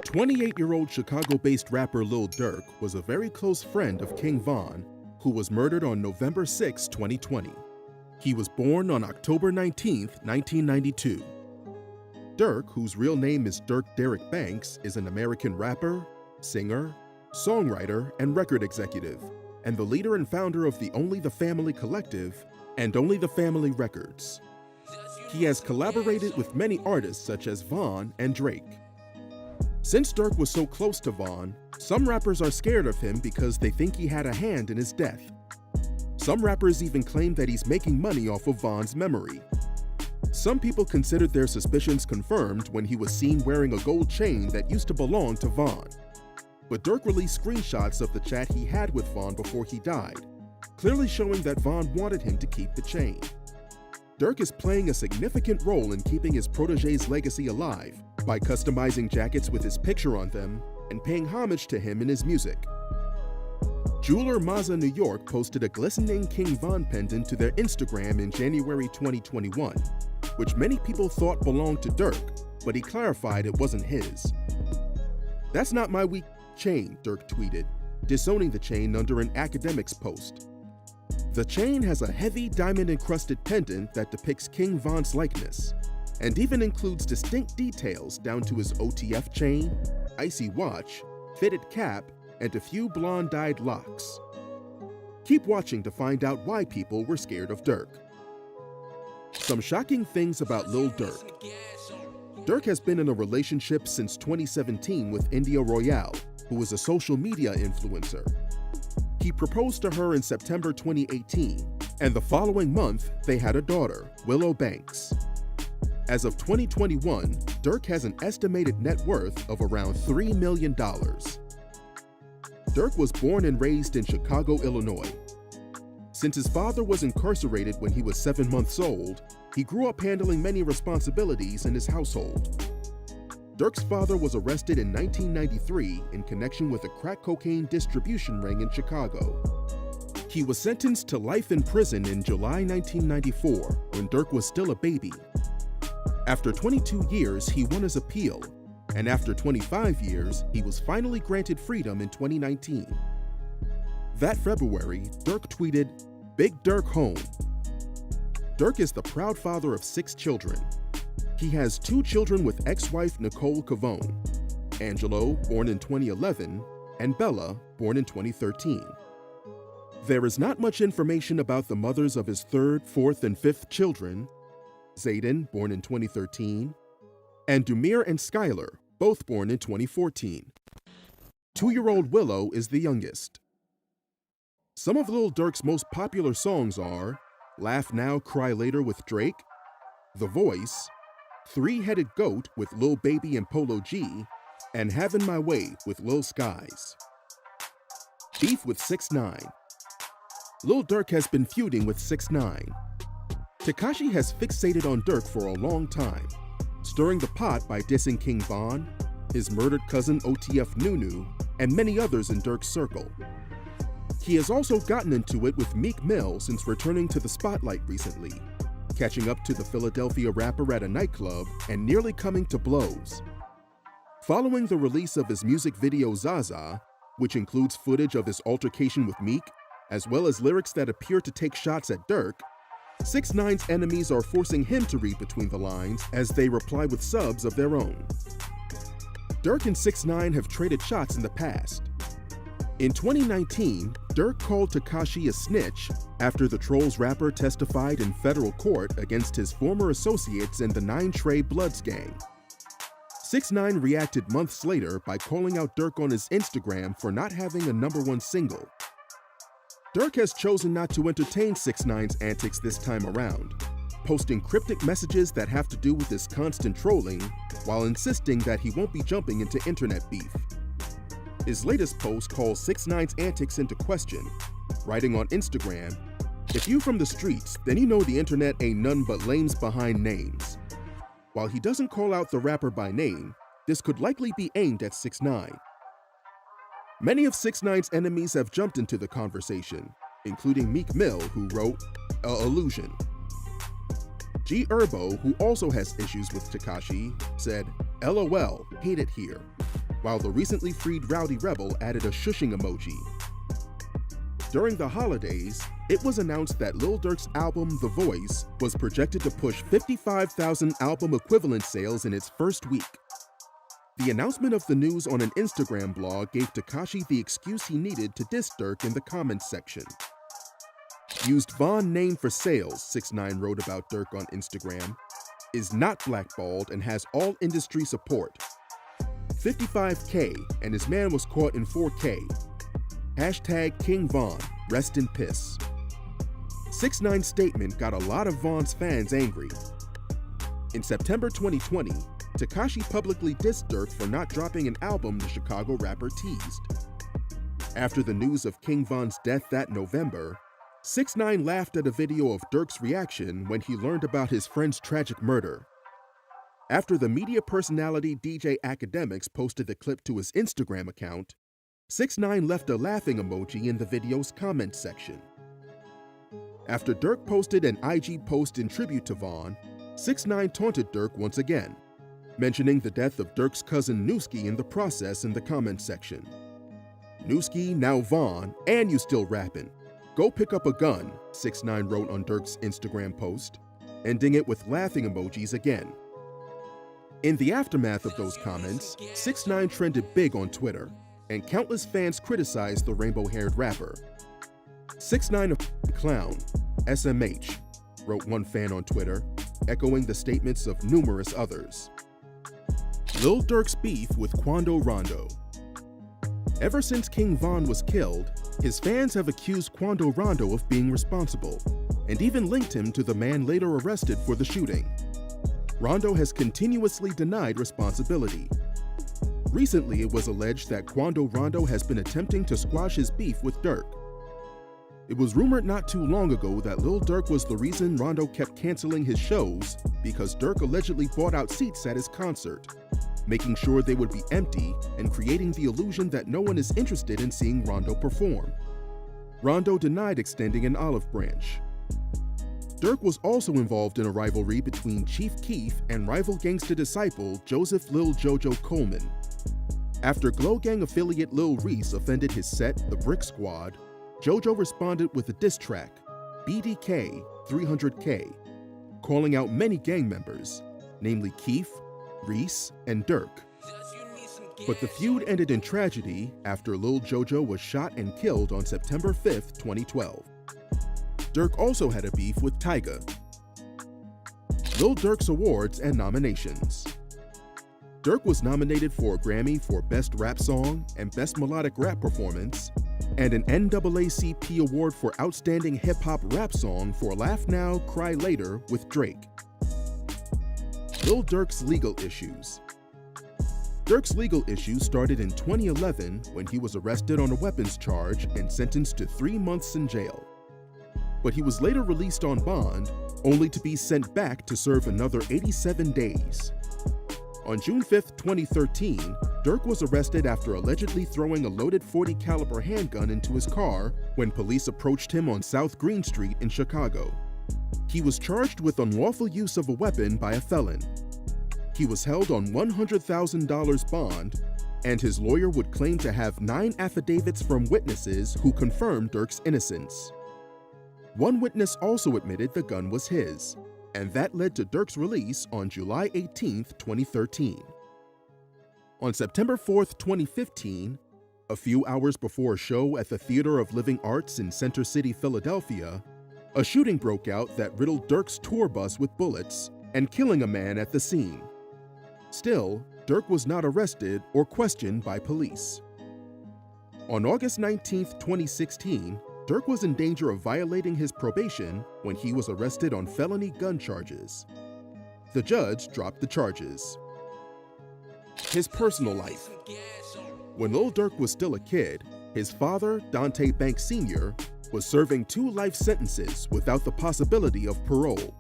28-year-old Chicago-based rapper Lil Durk was a very close friend of King Von, who was murdered on November 6, 2020. He was born on October 19, 1992. Durk, whose real name is Durk Derrick Banks, is an American rapper, singer, songwriter, and record executive, and the leader and founder of the Only the Family Collective and Only the Family Records. He has collaborated with many artists such as Von and Drake. Since Durk was so close to Von, some rappers are scared of him because they think he had a hand in his death. Some rappers even claim that he's making money off of Von's memory. Some people considered their suspicions confirmed when he was seen wearing a gold chain that used to belong to Von. But Durk released screenshots of the chat he had with Von before he died, clearly showing that Von wanted him to keep the chain. Durk is playing a significant role in keeping his protege's legacy alive by customizing jackets with his picture on them and paying homage to him in his music. Jeweler Mazza New York posted a glistening King Von pendant to their Instagram in January 2021, which many people thought belonged to Durk, but he clarified it wasn't his. "That's not my weak chain," Durk tweeted, disowning the chain under an academics post. The chain has a heavy diamond-encrusted pendant that depicts King Von's likeness, and even includes distinct details down to his OTF chain, icy watch, fitted cap, and a few blonde-dyed locks. Keep watching to find out why people were scared of Durk. Some shocking things about Lil Durk. Durk has been in a relationship since 2017 with India Royale, who is a social media influencer. He proposed to her in September 2018, and the following month, they had a daughter, Willow Banks. As of 2021, Durk has an estimated net worth of around $3 million. Durk was born and raised in Chicago, Illinois. Since his father was incarcerated when he was 7 months old, he grew up handling many responsibilities in his household. Durk's father was arrested in 1993 in connection with a crack cocaine distribution ring in Chicago. He was sentenced to life in prison in July 1994 when Durk was still a baby. After 22 years, he won his appeal, and after 25 years, he was finally granted freedom in 2019. That February, Durk tweeted, "Big Durk home." Durk is the proud father of 6 children. He has 2 children with ex-wife Nicole Cavone, Angelo, born in 2011, and Bella, born in 2013. There is not much information about the mothers of his 3rd, 4th, and 5th children, Zayden, born in 2013, and Dumir and Skylar, both born in 2014. 2-year-old Willow is the youngest. Some of Lil Durk's most popular songs are Laugh Now, Cry Later with Drake, The Voice, Three-Headed Goat with Lil Baby and Polo G, and Havin' My Way with Lil Skies. Beef with 6ix9ine. Lil Durk has been feuding with 6ix9ine. Tekashi has fixated on Durk for a long time, stirring the pot by dissing King Von, his murdered cousin OTF Nunu, and many others in Durk's circle. He has also gotten into it with Meek Mill since returning to the spotlight recently, catching up to the Philadelphia rapper at a nightclub and nearly coming to blows. Following the release of his music video Zaza, which includes footage of his altercation with Meek, as well as lyrics that appear to take shots at Durk, 6ix9ine's enemies are forcing him to read between the lines as they reply with subs of their own. Durk and 6ix9ine have traded shots in the past. In 2019, Durk called Tekashi a snitch after the Trolls rapper testified in federal court against his former associates in the 9 Trey Bloods gang. 6ix9ine reacted months later by calling out Durk on his Instagram for not having a #1 single. Durk has chosen not to entertain 6ix9ine's antics this time around, posting cryptic messages that have to do with his constant trolling, while insisting that he won't be jumping into internet beef. His latest post calls 6ix9ine's antics into question, writing on Instagram, "If you from the streets, then you know the internet ain't none but lames behind names." While he doesn't call out the rapper by name, this could likely be aimed at 6ix9ine. Many of 6ix9ine's enemies have jumped into the conversation, including Meek Mill, who wrote, "A illusion." G Herbo, who also has issues with Tekashi, said, "LOL, hate it here." while the recently freed Rowdy Rebel added a shushing emoji. During the holidays, it was announced that Lil Durk's album The Voice was projected to push 55,000 album equivalent sales in its first week. The announcement of the news on an Instagram blog gave Tekashi the excuse he needed to diss Durk in the comments section. Used Von name for sales, 6ix9ine wrote about Durk on Instagram, is not blackballed and has all industry support. 55K and his man was caught in 4K. Hashtag King Von, rest in piss. 6ix9ine's statement got a lot of Von's fans angry. In September 2020, Tekashi publicly dissed Durk for not dropping an album the Chicago rapper teased. After the news of King Von's death that November, 6ix9ine laughed at a video of Durk's reaction when he learned about his friend's tragic murder. After the media personality DJ Academics posted the clip to his Instagram account, 6ix9ine left a laughing emoji in the video's comments section. After Durk posted an IG post in tribute to Von, 6ix9ine taunted Durk once again, mentioning the death of Durk's cousin Newski in the process in the comments section. Newski, now Von, and you still rapping. Go pick up a gun, 6ix9ine wrote on Durk's Instagram post, ending it with laughing emojis again. In the aftermath of those comments, 6ix9ine trended big on Twitter, and countless fans criticized the rainbow-haired rapper. 6ix9ine a clown, SMH, wrote one fan on Twitter, echoing the statements of numerous others. Lil Durk's beef with Quando Rondo. Ever since King Von was killed, his fans have accused Quando Rondo of being responsible, and even linked him to the man later arrested for the shooting. Rondo has continuously denied responsibility. Recently, it was alleged that Quando Rondo has been attempting to squash his beef with Durk. It was rumored not too long ago that Lil Durk was the reason Rondo kept canceling his shows because Durk allegedly bought out seats at his concert, making sure they would be empty and creating the illusion that no one is interested in seeing Rondo perform. Rondo denied extending an olive branch. Durk was also involved in a rivalry between Chief Keef and rival gangsta disciple Joseph Lil Jojo Coleman. After Glow Gang affiliate Lil Reese offended his set, The Brick Squad, Jojo responded with a diss track, BDK 300K, calling out many gang members, namely Keef, Reese, and Durk. But the feud ended in tragedy after Lil Jojo was shot and killed on September 5th, 2012. Durk also had a beef with Tyga. Lil Durk's awards and nominations. Durk was nominated for a Grammy for Best Rap Song and Best Melodic Rap Performance, and an NAACP Award for Outstanding Hip Hop Rap Song for Laugh Now, Cry Later with Drake. Lil Durk's legal issues. Durk's legal issues started in 2011 when he was arrested on a weapons charge and sentenced to 3 months in jail. But he was later released on bond, only to be sent back to serve another 87 days. On June 5, 2013, Durk was arrested after allegedly throwing a loaded .40 caliber handgun into his car when police approached him on South Green Street in Chicago. He was charged with unlawful use of a weapon by a felon. He was held on $100,000 bond, and his lawyer would claim to have 9 affidavits from witnesses who confirmed Durk's innocence. One witness also admitted the gun was his, and that led to Durk's release on July 18, 2013. On September 4, 2015, a few hours before a show at the Theater of Living Arts in Center City, Philadelphia, a shooting broke out that riddled Durk's tour bus with bullets and killing a man at the scene. Still, Durk was not arrested or questioned by police. On August 19, 2016, Durk was in danger of violating his probation when he was arrested on felony gun charges. The judge dropped the charges. His personal life. When Lil Durk was still a kid, his father, Dante Banks Sr., was serving 2 life sentences without the possibility of parole.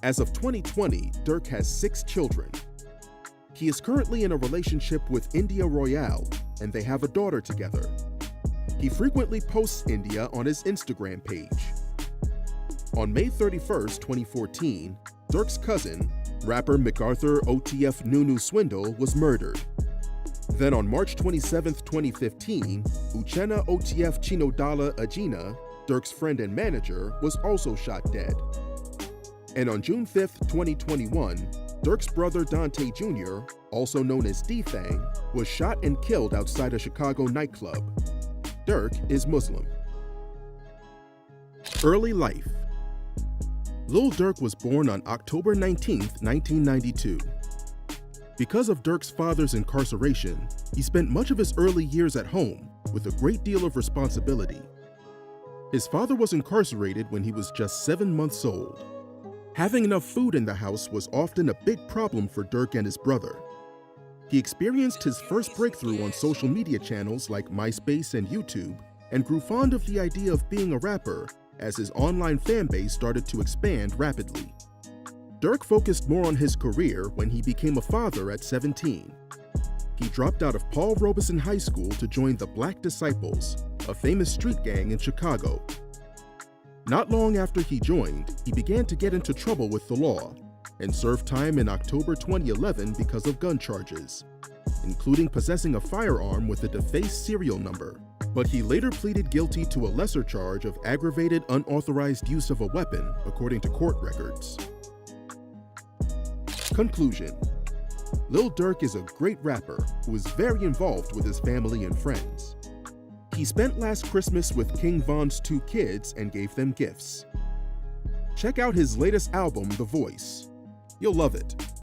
As of 2020, Durk has 6 children. He is currently in a relationship with India Royale, and they have a daughter together. He frequently posts India on his Instagram page. On May 31, 2014, Durk's cousin, rapper MacArthur OTF Nunu Swindle, was murdered. Then on March 27, 2015, Uchenna Otief Chinodala Agina, Durk's friend and manager, was also shot dead. And on June 5, 2021, Durk's brother Dante Jr., also known as D-Thang, was shot and killed outside a Chicago nightclub. Durk is Muslim. Early life. Lil Durk was born on October 19, 1992. Because of Durk's father's incarceration, he spent much of his early years at home with a great deal of responsibility. His father was incarcerated when he was just 7 months old. Having enough food in the house was often a big problem for Durk and his brother. He experienced his first breakthrough on social media channels like MySpace and YouTube, and grew fond of the idea of being a rapper as his online fan base started to expand rapidly. Durk focused more on his career when he became a father at 17. He dropped out of Paul Robeson High School to join the Black Disciples, a famous street gang in Chicago. Not long after he joined, he began to get into trouble with the law and served time in October 2011 because of gun charges, including possessing a firearm with a defaced serial number. But he later pleaded guilty to a lesser charge of aggravated unauthorized use of a weapon, according to court records. Conclusion. Lil Durk is a great rapper who is very involved with his family and friends. He spent last Christmas with King Von's 2 kids and gave them gifts. Check out his latest album, The Voice. You'll love it.